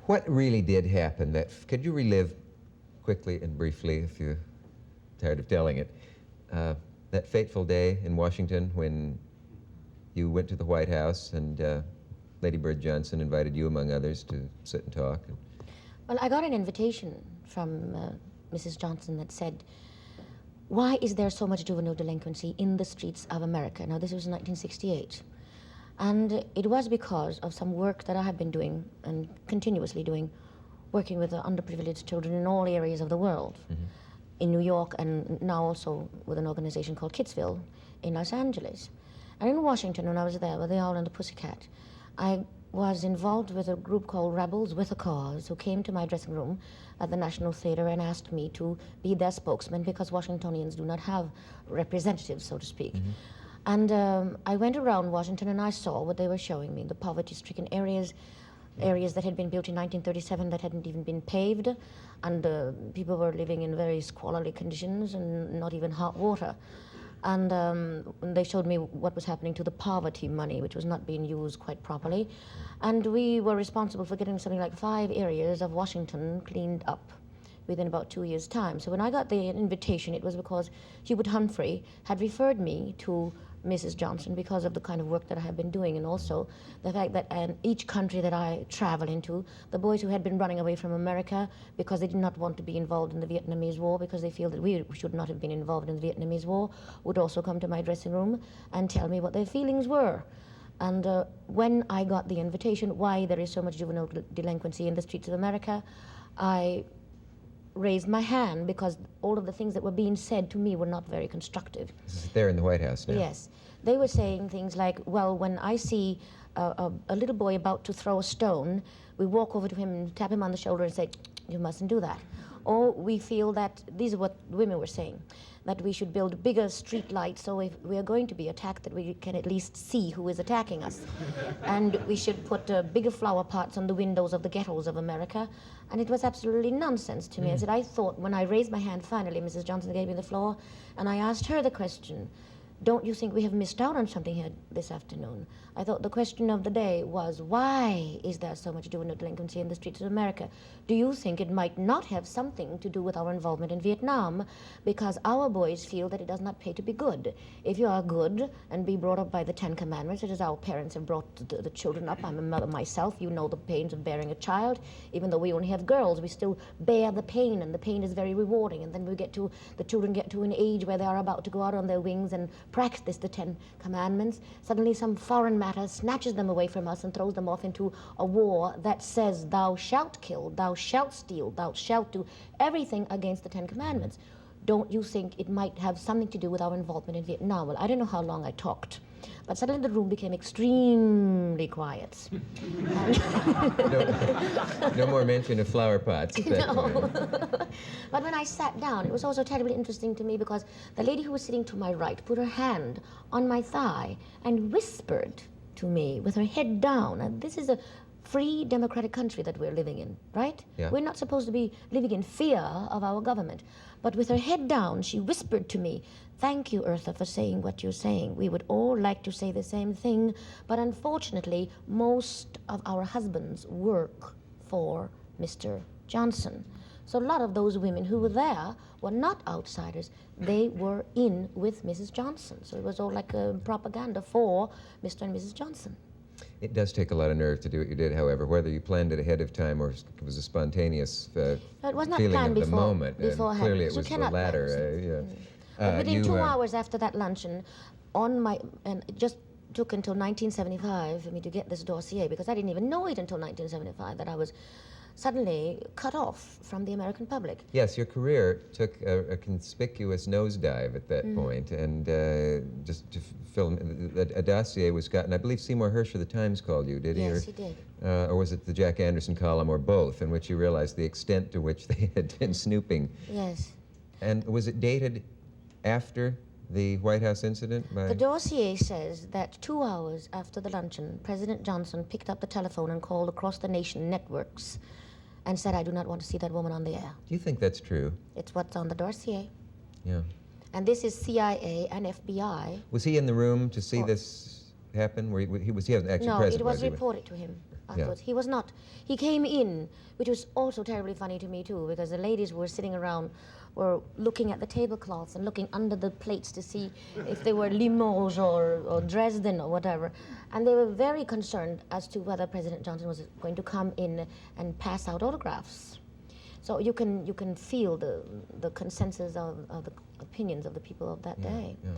What really did happen? Could you relive quickly and briefly, if you're tired of telling it, that fateful day in Washington when you went to the White House and Lady Bird Johnson invited you, among others, to sit and talk? Well, I got an invitation from Mrs. Johnson that said, why is there so much juvenile delinquency in the streets of America? Now, this was in 1968. And it was because of some work that I have been doing and continuously doing, working with the underprivileged children in all areas of the world, in New York and now also with an organization called Kidsville in Los Angeles. And in Washington, when I was there with the Owl and the Pussycat, I was involved with a group called Rebels with a Cause, who came to my dressing room at the National Theater and asked me to be their spokesman because Washingtonians do not have representatives, so to speak. And I went around Washington and I saw what they were showing me, the poverty-stricken areas that had been built in 1937 that hadn't even been paved, and people were living in very squalid conditions and not even hot water. And they showed me what was happening to the poverty money, which was not being used quite properly. And we were responsible for getting something like 5 areas of Washington cleaned up within about 2 years' time. So when I got the invitation, it was because Hubert Humphrey had referred me to Mrs. Johnson because of the kind of work that I have been doing, and also the fact that in each country that I travel into, the boys who had been running away from America because they did not want to be involved in the Vietnamese War, because they feel that we should not have been involved in the Vietnamese War, would also come to my dressing room and tell me what their feelings were. And when I got the invitation, why there is so much juvenile delinquency in the streets of America, I raised my hand because all of the things that were being said to me were not very constructive. This is there in the White House now. Yes. They were saying things like, well, when I see a little boy about to throw a stone, we walk over to him and tap him on the shoulder and say, you mustn't do that. Or we feel that, these are what women were saying, that we should build bigger street lights so if we are going to be attacked that we can at least see who is attacking us. And we should put bigger flower pots on the windows of the ghettos of America. And it was absolutely nonsense to me. I said, I thought, when I raised my hand finally, Mrs. Johnson gave me the floor, and I asked her the question, don't you think we have missed out on something here this afternoon? I thought the question of the day was, why is there so much juvenile delinquency in the streets of America? Do you think it might not have something to do with our involvement in Vietnam? Because our boys feel that it does not pay to be good. If you are good and be brought up by the 10 Commandments, such as our parents have brought the children up, I'm a mother myself, you know the pains of bearing a child. Even though we only have girls, we still bear the pain, and the pain is very rewarding. And then the children get to an age where they are about to go out on their wings and practice the 10 Commandments. Suddenly some foreign matter snatches them away from us and throws them off into a war that says, thou shalt kill, thou shalt steal, thou shalt do everything against the 10 Commandments. Don't you think it might have something to do with our involvement in Vietnam? Well, I don't know how long I talked, but suddenly the room became extremely quiet. No more mention of flower pots. No. But when I sat down, it was also terribly interesting to me because the lady who was sitting to my right put her hand on my thigh and whispered to me with her head down. And this is a free democratic country that we're living in, right? Yeah. We're not supposed to be living in fear of our government. But with her head down, she whispered to me, thank you, Eartha, for saying what you're saying. We would all like to say the same thing, but unfortunately, most of our husbands work for Mr. Johnson. So a lot of those women who were there were not outsiders. They were in with Mrs. Johnson. So it was all like a propaganda for Mr. and Mrs. Johnson. It does take a lot of nerve to do what you did, however, whether you planned it ahead of time or it was a spontaneous it was not feeling planned of the moment. beforehand. Clearly it You was the cannot latter. But within 2 hours after that luncheon, and it just took until 1975 for me to get this dossier, because I didn't even know it until 1975 that I was suddenly cut off from the American public. Yes, your career took a conspicuous nosedive at that point, and just to film, a dossier was gotten. I believe Seymour Hersh of the Times called you, did he? Yes, he did. Or was it the Jack Anderson column, or both, in which you realized the extent to which they had been snooping? Yes. And was it dated after the White House incident? The dossier says that 2 hours after the luncheon, President Johnson picked up the telephone and called across the nation networks and said, I do not want to see that woman on the air. Do you think that's true? It's what's on the dossier. Yeah. And this is CIA and FBI. Was he in the room to see this happened? He wasn't actually No, present, it was he? reported to him afterwards. He was not. He came in, which was also terribly funny to me too, because the ladies were sitting around, were looking at the tablecloths and looking under the plates to see if they were Limoges or Dresden or whatever. And they were very concerned as to whether President Johnson was going to come in and pass out autographs. So you can feel the consensus of the opinions of the people of that day. Yeah.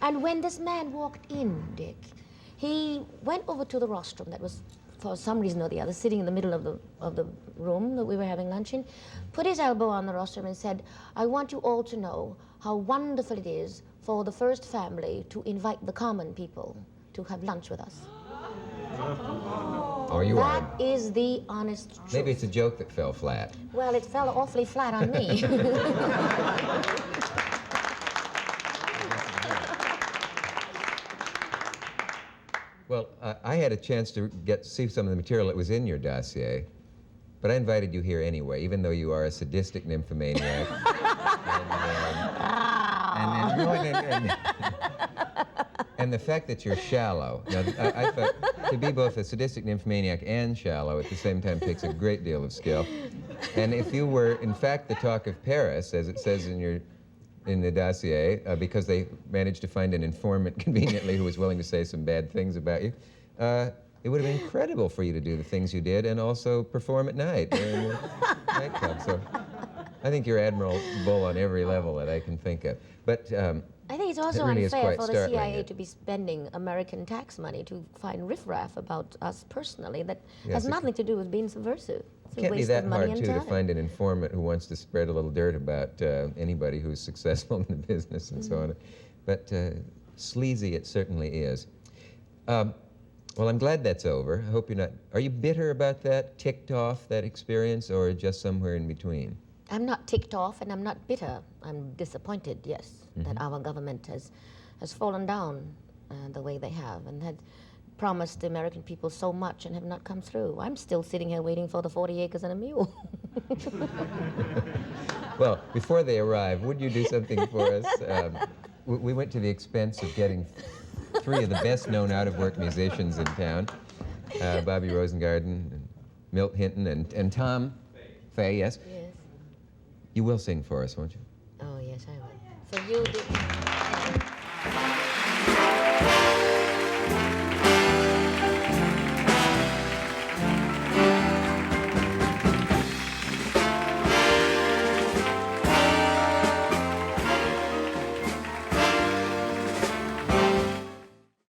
And when this man walked in, Dick, he went over to the rostrum that was, for some reason or the other, sitting in the middle of the room that we were having lunch in, put his elbow on the rostrum and said, "I want you all to know how wonderful it is for the first family to invite the common people to have lunch with us." Oh, you are. That is the honest truth. Maybe it's a joke that fell flat. Well, it fell awfully flat on me. Well, I had a chance to see some of the material that was in your dossier, but I invited you here anyway, even though you are a sadistic nymphomaniac. And the fact that you're shallow. Now, I thought to be both a sadistic nymphomaniac and shallow at the same time takes a great deal of skill. And if you were, in fact, the talk of Paris, as it says in the dossier, because they managed to find an informant conveniently who was willing to say some bad things about you, it would have been incredible for you to do the things you did and also perform at night in the nightclub. So I think you're admirable on every level that I can think of. But I think it's also really unfair for the startling, CIA to be spending American tax money to find riffraff about us personally that Yes, has nothing to do with being subversive. It's it a can't be waste that of money hard, and too, to time. find an informant who wants to spread a little dirt about anybody who's successful in the business and so on. But sleazy it certainly is. Well, I'm glad that's over. I hope you're not... Are you bitter about that, ticked off, that experience, or just somewhere in between? I'm not ticked off and I'm not bitter. I'm disappointed, yes, that our government has fallen down the way they have and had promised the American people so much and have not come through. I'm still sitting here waiting for the 40 acres and a mule. Well, before they arrive, would you do something for us? We went to the expense of getting 3 of the best-known out-of-work musicians in town, Bobby Rosengarten, and Milt Hinton, and Tom Fay, yes? Yes. You will sing for us, won't you? Oh, yes, I will. For you,